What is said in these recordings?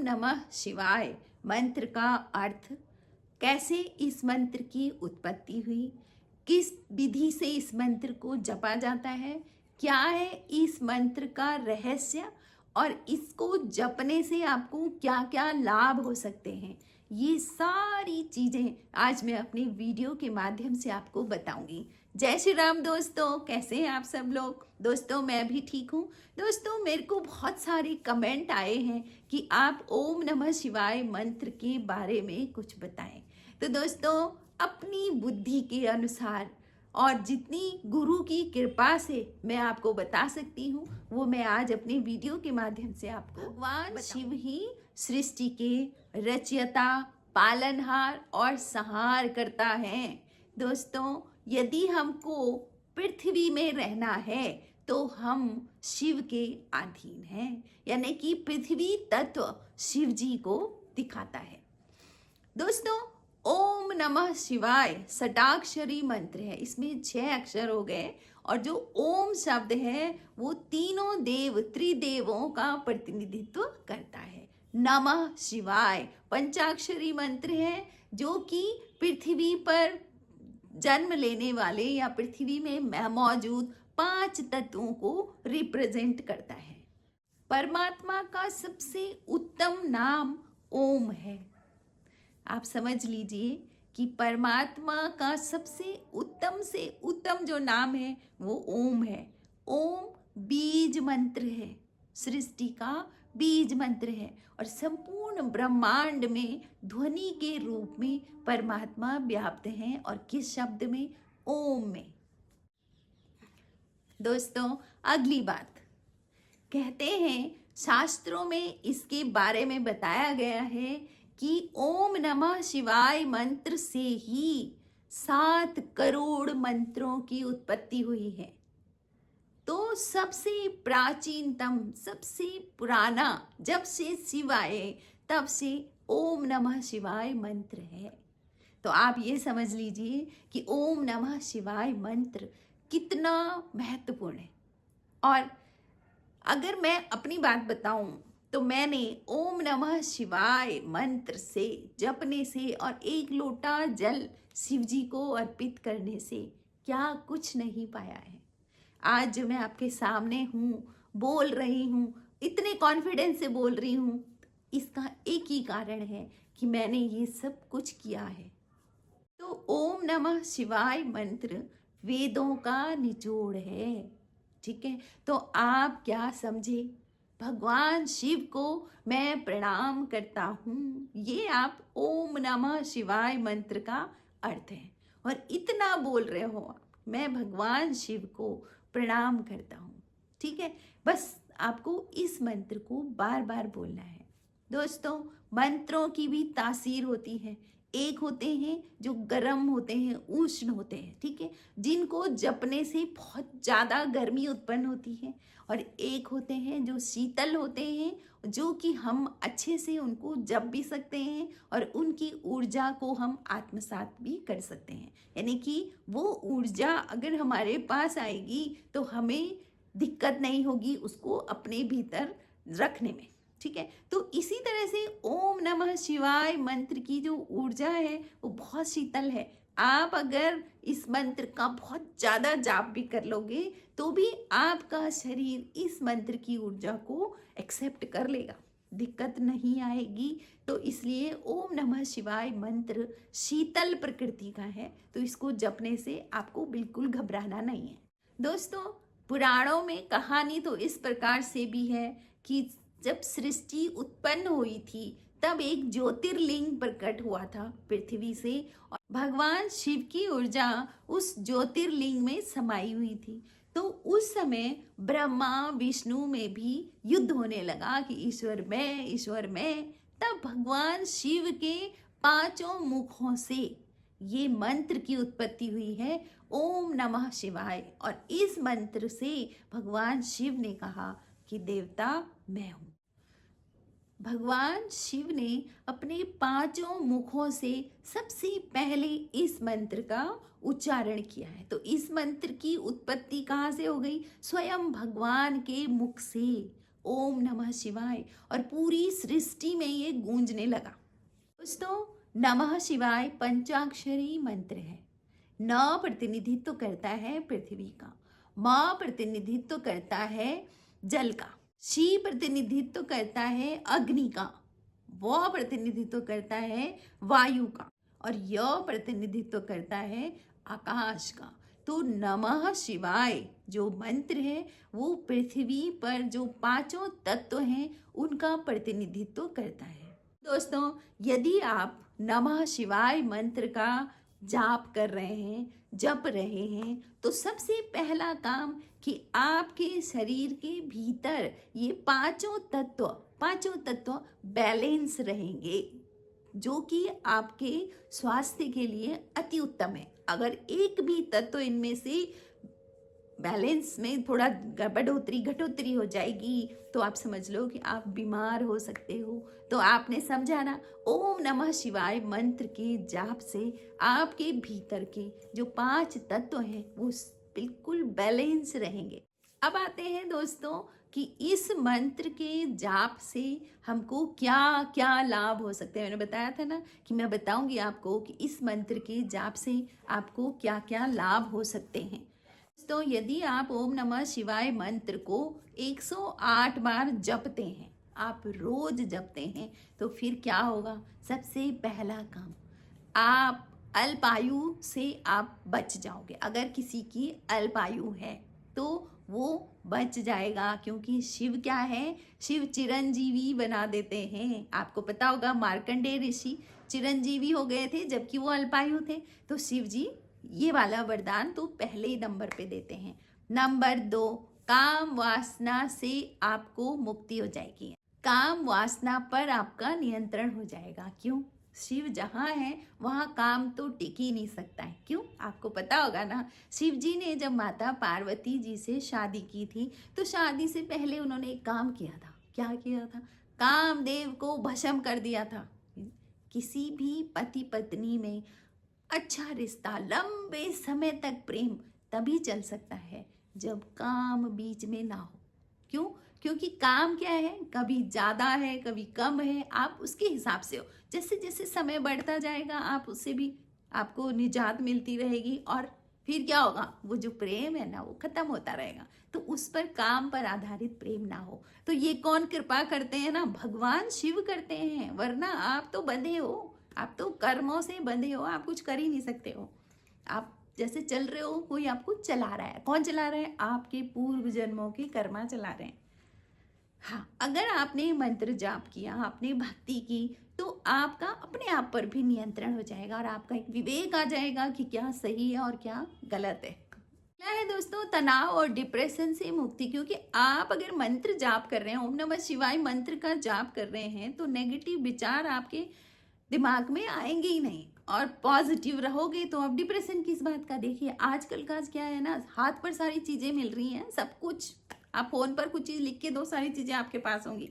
नमः शिवाय मंत्र का अर्थ, कैसे इस मंत्र की उत्पत्ति हुई, किस विधि से इस मंत्र को जपा जाता है, क्या है इस मंत्र का रहस्य और इसको जपने से आपको क्या क्या लाभ हो सकते हैं, ये सारी चीज़ें आज मैं अपनी वीडियो के माध्यम से आपको बताऊंगी। जय श्री राम दोस्तों, कैसे हैं आप सब लोग। दोस्तों मैं भी ठीक हूँ। दोस्तों मेरे को बहुत सारे कमेंट आए हैं कि आप ओम नमः शिवाय मंत्र के बारे में कुछ बताएं। तो दोस्तों अपनी बुद्धि के अनुसार और जितनी गुरु की कृपा से मैं आपको बता सकती हूँ वो मैं आज अपने वीडियो के माध्यम से आपको भगवान शिव ही सृष्टि के रचयिता, पालनहार और संहार करता है। दोस्तों यदि हमको पृथ्वी में रहना है तो हम शिव के अधीन हैं, यानी कि पृथ्वी तत्व शिव जी को दिखाता है। दोस्तों ओम नमः शिवाय षडाक्षरी मंत्र है, इसमें 6 अक्षर हो गए और जो ओम शब्द है वो तीनों देव त्रिदेवों का प्रतिनिधित्व करता है। नमः शिवाय पंचाक्षरी मंत्र है जो कि पृथ्वी पर जन्म लेने वाले या पृथ्वी में मौजूद 5 तत्वों को रिप्रेजेंट करता है। परमात्मा का सबसे उत्तम नाम ओम है। आप समझ लीजिए कि परमात्मा का सबसे उत्तम से उत्तम जो नाम है वो ओम है। ओम बीज मंत्र है, सृष्टि का बीज मंत्र है और संपूर्ण ब्रह्मांड में ध्वनि के रूप में परमात्मा व्याप्त हैं। और किस शब्द में? ओम में। दोस्तों अगली बात, कहते हैं शास्त्रों में इसके बारे में बताया गया है कि ओम नमः शिवाय मंत्र से ही 7 करोड़ मंत्रों की उत्पत्ति हुई है। तो सबसे प्राचीनतम, सबसे पुराना, जब से शिव आए तब से ओम नमः शिवाय मंत्र है। तो आप ये समझ लीजिए कि ओम नमः शिवाय मंत्र कितना महत्वपूर्ण है। और अगर मैं अपनी बात बताऊं तो मैंने ओम नमः शिवाय मंत्र से जपने से और 1 लोटा जल शिव जी को अर्पित करने से क्या कुछ नहीं पाया है। आज जो मैं आपके सामने हूँ, बोल रही हूँ, इतने कॉन्फिडेंस से बोल रही हूँ, इसका एक ही कारण है कि मैंने ये सब कुछ किया है। तो ओम नमः शिवाय मंत्र वेदों का निचोड़ है, ठीक है। तो आप क्या समझे, भगवान शिव को मैं प्रणाम करता हूँ, ये आप ओम नमः शिवाय मंत्र का अर्थ है। और इतना बोल रहे हो आप, मैं भगवान शिव को प्रणाम करता हूँ, ठीक है। बस आपको इस मंत्र को बार बार बोलना है। दोस्तों मंत्रों की भी तासीर होती है। एक होते हैं जो गर्म होते हैं, उष्ण होते हैं, ठीक है, जिनको जपने से बहुत ज़्यादा गर्मी उत्पन्न होती है। और एक होते हैं जो शीतल होते हैं, जो कि हम अच्छे से उनको जप भी सकते हैं और उनकी ऊर्जा को हम आत्मसात भी कर सकते हैं। यानी कि वो ऊर्जा अगर हमारे पास आएगी तो हमें दिक्कत नहीं होगी उसको अपने भीतर रखने में, ठीक है। तो इसी तरह से ओम नमः शिवाय मंत्र की जो ऊर्जा है वो बहुत शीतल है। आप अगर इस मंत्र का बहुत ज़्यादा जाप भी कर लोगे तो भी आपका शरीर इस मंत्र की ऊर्जा को एक्सेप्ट कर लेगा, दिक्कत नहीं आएगी। तो इसलिए ओम नमः शिवाय मंत्र शीतल प्रकृति का है, तो इसको जपने से आपको बिल्कुल घबराना नहीं है। दोस्तों पुराणों में कहानी तो इस प्रकार से भी है कि जब सृष्टि उत्पन्न हुई थी तब एक ज्योतिर्लिंग प्रकट हुआ था पृथ्वी से और भगवान शिव की ऊर्जा उस ज्योतिर्लिंग में समाई हुई थी। तो उस समय ब्रह्मा विष्णु में भी युद्ध होने लगा कि ईश्वर मैं, ईश्वर मैं। तब भगवान शिव के 5 मुखों से ये मंत्र की उत्पत्ति हुई है, ओम नमः शिवाय। और इस मंत्र से भगवान शिव ने कहा कि देवता मैं हूँ। भगवान शिव ने अपने 5 मुखों से सबसे पहले इस मंत्र का उच्चारण किया है। तो इस मंत्र की उत्पत्ति कहाँ से हो गई? स्वयं भगवान के मुख से। ओम नमः शिवाय, और पूरी सृष्टि में ये गूंजने लगा। दोस्तों, नमः शिवाय पंचाक्षरी मंत्र है। न प्रतिनिधित्व करता है पृथ्वी का, म प्रतिनिधित्व करता है जल का, शी प्रतिनिधित्व करता है अग्नि का, व प्रतिनिधित्व करता है वायु का, और य प्रतिनिधित्व करता है आकाश का। तो नमः शिवाय जो मंत्र है वो पृथ्वी पर जो पांचों तत्व हैं उनका प्रतिनिधित्व करता है। दोस्तों, यदि आप नमः शिवाय मंत्र का जाप कर रहे हैं, जप रहे हैं, तो सबसे पहला काम कि आपके शरीर के भीतर ये पांचों तत्व बैलेंस रहेंगे, जो कि आपके स्वास्थ्य के लिए अति उत्तम है। अगर एक भी तत्व इनमें से बैलेंस में थोड़ा घटोतरी हो जाएगी तो आप समझ लो कि आप बीमार हो सकते हो। तो आपने समझा ना, ओम नमः शिवाय मंत्र के जाप से आपके भीतर के जो 5 तत्व हैं वो बिल्कुल बैलेंस रहेंगे। अब आते हैं दोस्तों कि इस मंत्र के जाप से हमको क्या क्या लाभ हो सकते हैं। मैंने बताया था ना कि मैं बताऊंगी आपको कि इस मंत्र के जाप से आपको क्या क्या लाभ हो सकते हैं। तो यदि आप ओम नमः शिवाय मंत्र को 108 बार जपते हैं, आप रोज जपते हैं, तो फिर क्या होगा? सबसे पहला काम, आप अल्पायु से आप बच जाओगे। अगर किसी की अल्पायु है तो वो बच जाएगा, क्योंकि शिव क्या है? शिव चिरंजीवी बना देते हैं। आपको पता होगा मार्कंडेय ऋषि चिरंजीवी हो गए थे जबकि वो अल्पायु थे। तो शिव जी ये वाला वरदान तो पहले ही नंबर पे देते हैं। नंबर 2, काम वासना से आपको मुक्ति हो जाएगी। काम वासना पर आपका नियंत्रण हो जाएगा। क्यों? शिव जहाँ है वहाँ काम तो टिक ही नहीं सकता है। क्यों? आपको पता होगा ना, शिव जी ने जब माता पार्वती जी से शादी की थी तो शादी से पहले उन्होंने एक काम किया था। क्या किया था? कामदेव को भस्म कर दिया था। किसी भी पति पत्नी में अच्छा रिश्ता, लंबे समय तक प्रेम तभी चल सकता है जब काम बीच में ना हो। क्यों? क्योंकि काम क्या है, कभी ज़्यादा है कभी कम है, आप उसके हिसाब से हो। जैसे जैसे समय बढ़ता जाएगा आप उससे भी आपको निजात मिलती रहेगी, और फिर क्या होगा? वो जो प्रेम है ना वो खत्म होता रहेगा। तो उस पर, काम पर आधारित प्रेम ना हो। तो ये कौन कृपा करते हैं ना? भगवान शिव करते हैं, वरना आप तो बंधे हो, आप तो कर्मों से बंधे हो, आप कुछ कर ही नहीं सकते हो। आप जैसे चल रहे हो, कोई आपको चला रहा है। कौन चला रहा है? आपके पूर्व जन्मों के कर्मा चला रहे हैं। हाँ, अगर आपने मंत्र जाप किया, आपने भक्ति की, तो आपका अपने आप पर भी नियंत्रण हो जाएगा और आपका एक विवेक आ जाएगा कि क्या सही है और क्या गलत है। क्या है दोस्तों? तनाव और डिप्रेशन से मुक्ति। क्योंकि आप अगर मंत्र जाप कर रहे हैं, ओम नमः शिवाय मंत्र का जाप कर रहे हैं, तो नेगेटिव विचार आपके दिमाग में आएंगे ही नहीं, और पॉजिटिव रहोगे तो अब डिप्रेशन किस बात का। देखिए आजकल का क्या है ना, हाथ पर सारी चीजें मिल रही हैं, सब कुछ। आप फोन पर कुछ चीज लिख के दो, सारी चीजें आपके पास होंगी।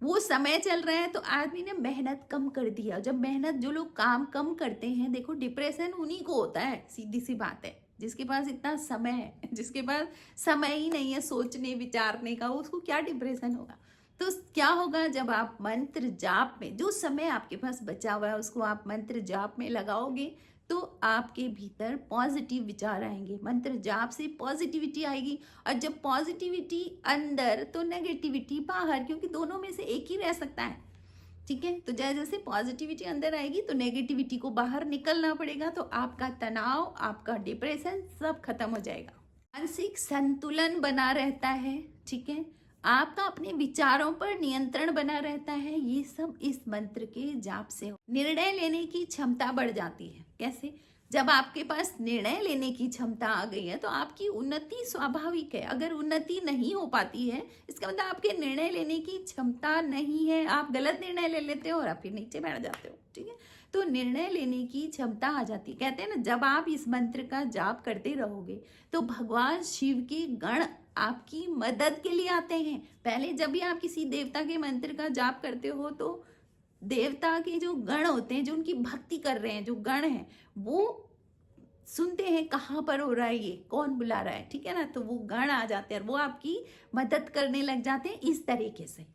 वो समय चल रहा है तो आदमी ने मेहनत कम कर दिया। जब मेहनत, जो लोग काम कम करते हैं, देखो डिप्रेशन उन्हीं को होता है, सीधी सी बात है। जिसके पास इतना समय है, जिसके पास समय ही नहीं है सोचने विचारने का, उसको क्या डिप्रेशन होगा। तो क्या होगा? जब आप मंत्र जाप में, जो समय आपके पास बचा हुआ है उसको आप मंत्र जाप में लगाओगे, तो आपके भीतर पॉजिटिव विचार आएंगे। मंत्र जाप से पॉजिटिविटी आएगी, और जब पॉजिटिविटी अंदर तो नेगेटिविटी बाहर, क्योंकि दोनों में से एक ही रह सकता है। ठीक है? तो जैसे जैसे पॉजिटिविटी अंदर आएगी तो नेगेटिविटी को बाहर निकलना पड़ेगा, तो आपका तनाव, आपका डिप्रेशन सब खत्म हो जाएगा। मानसिक संतुलन बना रहता है। ठीक है? आपका अपने विचारों पर नियंत्रण बना रहता है। ये सब इस मंत्र के जाप से हो। निर्णय लेने की क्षमता बढ़ जाती है। कैसे? जब आपके पास निर्णय लेने की क्षमता आ गई है तो आपकी उन्नति स्वाभाविक है। अगर उन्नति नहीं हो पाती है, इसका मतलब आपके निर्णय लेने की क्षमता नहीं है, आप गलत निर्णय ले लेते हो और आप फिर नीचे बैठ जाते हो। ठीक है? तो निर्णय लेने की क्षमता आ जाती है। कहते हैं ना, जब आप इस मंत्र का जाप करते रहोगे तो भगवान शिव के गण आपकी मदद के लिए आते हैं। पहले जब भी आप किसी देवता के मंत्र का जाप करते हो तो देवता के जो गण होते हैं, जो उनकी भक्ति कर रहे हैं, जो गण हैं, वो सुनते हैं कहाँ पर हो रहा है, ये कौन बुला रहा है, ठीक है ना। तो वो गण आ जाते हैं और वो आपकी मदद करने लग जाते हैं इस तरीके से,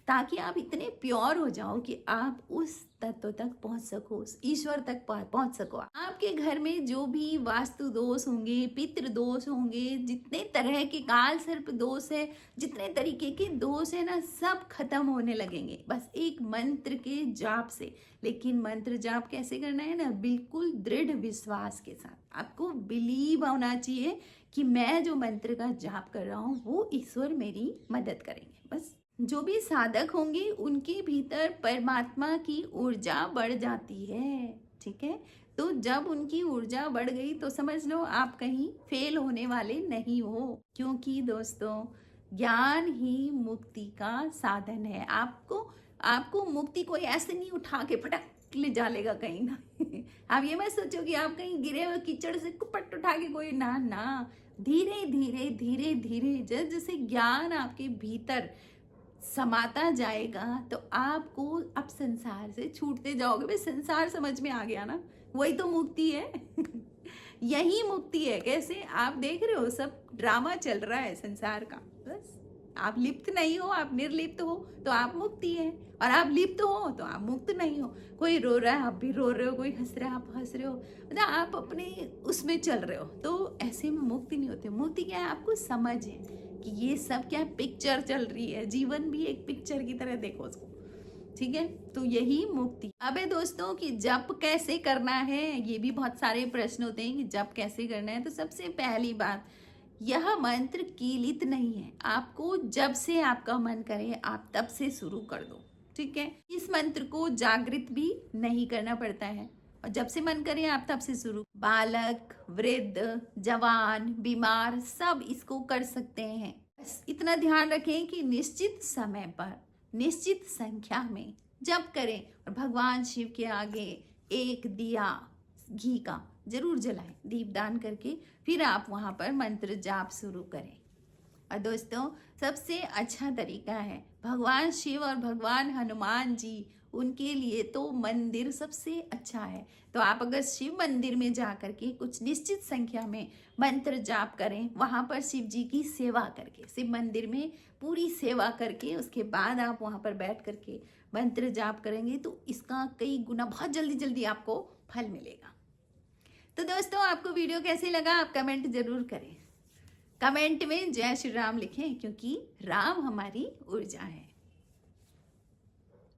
ताकि आप इतने प्योर हो जाओ कि आप उस तत्व तक पहुंच सको, उस ईश्वर तक पहुंच सको। आपके घर में जो भी वास्तु दोष होंगे, पितृ दोष होंगे, जितने तरह के काल सर्प दोष है, जितने तरीके के दोष है ना, सब खत्म होने लगेंगे बस एक मंत्र के जाप से। लेकिन मंत्र जाप कैसे करना है ना, बिल्कुल दृढ़ विश्वास के साथ। आपको बिलीव होना चाहिए कि मैं जो मंत्र का जाप कर रहा हूँ वो ईश्वर मेरी मदद करेंगे। बस जो भी साधक होंगे उनके भीतर परमात्मा की ऊर्जा बढ़ जाती है, ठीक है। तो जब उनकी ऊर्जा बढ़ गई तो समझ लो आप कहीं फेल होने वाले नहीं हो, क्योंकि दोस्तों ज्ञान ही मुक्ति का साधन है। आपको मुक्ति कोई ऐसे नहीं उठा के फटक ले जा लेगा कहीं ना। आप ये मत सोचो कि आप कहीं गिरे हुए कीचड़ से कुपट उठा के कोई, ना ना, धीरे धीरे धीरे धीरे जैसे ज्ञान आपके भीतर समाता जाएगा तो आपको अब संसार से छूटते जाओगे। भाई संसार समझ में आ गया ना, वही तो मुक्ति है। यही मुक्ति है। कैसे आप देख रहे हो, सब ड्रामा चल रहा है संसार का। बस आप लिप्त नहीं हो, आप निर्लिप्त हो तो आप मुक्ति है, और आप लिप्त हो तो आप मुक्त नहीं हो। कोई रो रहा है आप भी रो रहे हो, कोई हंस रहा है आप हंस रहे हो, मतलब आप अपने उसमें चल रहे हो। तो ऐसे में मुक्ति नहीं होती। मुक्ति क्या है, आपको समझ है कि ये सब क्या पिक्चर चल रही है, जीवन भी एक पिक्चर की तरह देखो उसको, ठीक है। तो यही मुक्ति। अबे दोस्तों कि जप कैसे करना है, ये भी बहुत सारे प्रश्न होते हैं कि जप कैसे करना है। तो सबसे पहली बात, यह मंत्र कीलित नहीं है। आपको जब से आपका मन करे आप तब से शुरू कर दो, ठीक है। इस मंत्र को जागृत भी नहीं करना पड़ता है, और जब से मन करे आप तब से शुरू। बालक, वृद्ध, जवान, बीमार सब इसको कर सकते हैं। बस इतना ध्यान रखें कि निश्चित समय पर निश्चित संख्या में जप करें, और भगवान शिव के आगे एक दिया घी का जरूर जलाएं, दीपदान करके फिर आप वहां पर मंत्र जाप शुरू करें। और दोस्तों सबसे अच्छा तरीका है, भगवान शिव और भगवान हनुमान जी, उनके लिए तो मंदिर सबसे अच्छा है। तो आप अगर शिव मंदिर में जा करके कुछ निश्चित संख्या में मंत्र जाप करें, वहाँ पर शिव जी की सेवा करके, शिव मंदिर में पूरी सेवा करके उसके बाद आप वहाँ पर बैठ करके मंत्र जाप करेंगे तो इसका कई गुना बहुत जल्दी जल्दी आपको फल मिलेगा। तो दोस्तों आपको वीडियो कैसे लगा आप कमेंट जरूर करें। कमेंट में जय श्री राम लिखें, क्योंकि राम हमारी ऊर्जा है।